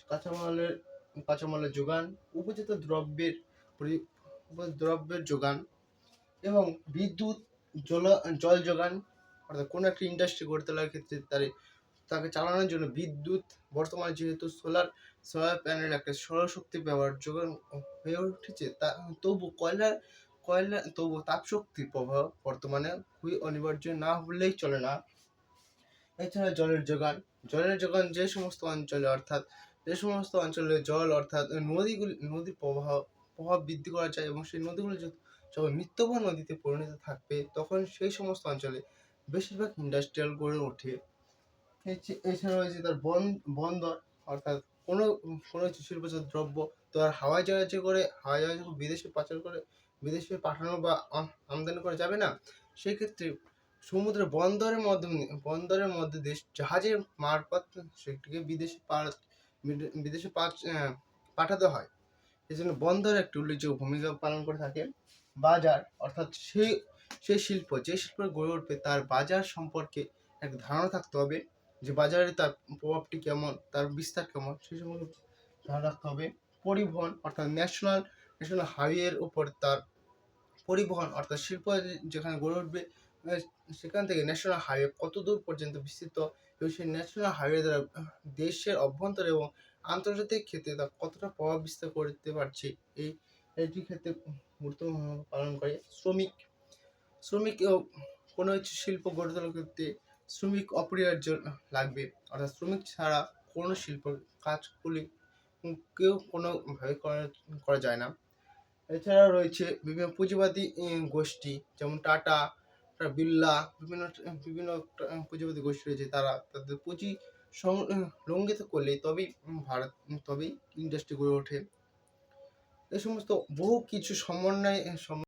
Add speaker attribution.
Speaker 1: কাঁচামালের কাঁচামালের যোগান, উপজাত দ্রব্যের যোগান এবং বিদ্যুৎ, জল যোগান। অর্থাৎ কোনো একটা ইন্ডাস্ট্রি গড়ে তোলার ক্ষেত্রে তাকে চালানোর জন্য বিদ্যুৎ, বর্তমানে যেহেতু সোলার প্যানেল একটা সৌরশক্তি যোগান হয়ে উঠেছে, তবু তাপশক্তির প্রভাব বর্তমানে খুবই অনিবার্য, না হলেই চলে না। এছাড়া জলের যোগান যে সমস্ত অঞ্চলে জল অর্থাৎ নদীর প্রভাব বৃদ্ধি করা যায় এবং সেই নদীগুলো যখন নিত্যবহ নদীতে পরিণত থাকবে, তখন সেই সমস্ত অঞ্চলে বেশিরভাগ ইন্ডাস্ট্রিয়াল গড়ে ওঠে। এছাড়া রয়েছে তার বন্দর, অর্থাৎ কোনো শিল্পজাত দ্রব্য তো আর হাওয়াই জাহাজে করে বিদেশে পাচার করে বিদেশে পাঠানো বা আমদানি করা যাবে না। সেই ক্ষেত্রে সমুদ্রের বন্দরের মধ্যে জাহাজের মারফত সেটিকে বিদেশে পাঠাতে হয়। এই জন্য বন্দর একটি উল্লেখযোগ্য ভূমিকা পালন করে থাকে। বাজার, অর্থাৎ সেই শিল্প যে শিল্প গড়ে উঠবে তার বাজার সম্পর্কে একটা ধারণা থাকতে হবে, যে বাজারে তার প্রভাবটি কেমন, তার বিস্তার কেমন, সেই সম্পর্কে ধারণা রাখতে হবে। পরিবহন, অর্থাৎ ন্যাশনাল হাইওয়ের উপর তার পরিবহন, অর্থাৎ শিল্প যেখানে গড়ে উঠবে সেখান থেকে ন্যাশনাল হাইওয়ে কত দূর পর্যন্ত বিস্তৃত এবং সেই ন্যাশনাল হাইওয়ে দ্বারা দেশের অভ্যন্তর এবং আন্তর্জাতিক ক্ষেত্রে তা কতটা প্রভাব বিস্তার করতে পারছে, এইটি ক্ষেত্রে গুরুত্বপূর্ণ ভূমিকা পালন করে। শ্রমিক কোনো শিল্প গড়ে তোলার ক্ষেত্রে শ্রমিক অপরিহার্য লাগবে, অর্থাৎ শ্রমিক ছাড়া কোনো শিল্প কাজগুলি কোনোভাবে করা যায় না। এছাড়া রয়েছে বিভিন্ন পুঁজিবাদী গোষ্ঠী, যেমন টাটা, বিড়লা, বিভিন্ন পুঁজিবাদী গোষ্ঠী রয়েছে। তারা তাদের পুঁজি সংলগ্নিত করলে তবেই ইন্ডাস্ট্রি গড়ে ওঠে। এই সমস্ত বহু কিছু সমন্বয়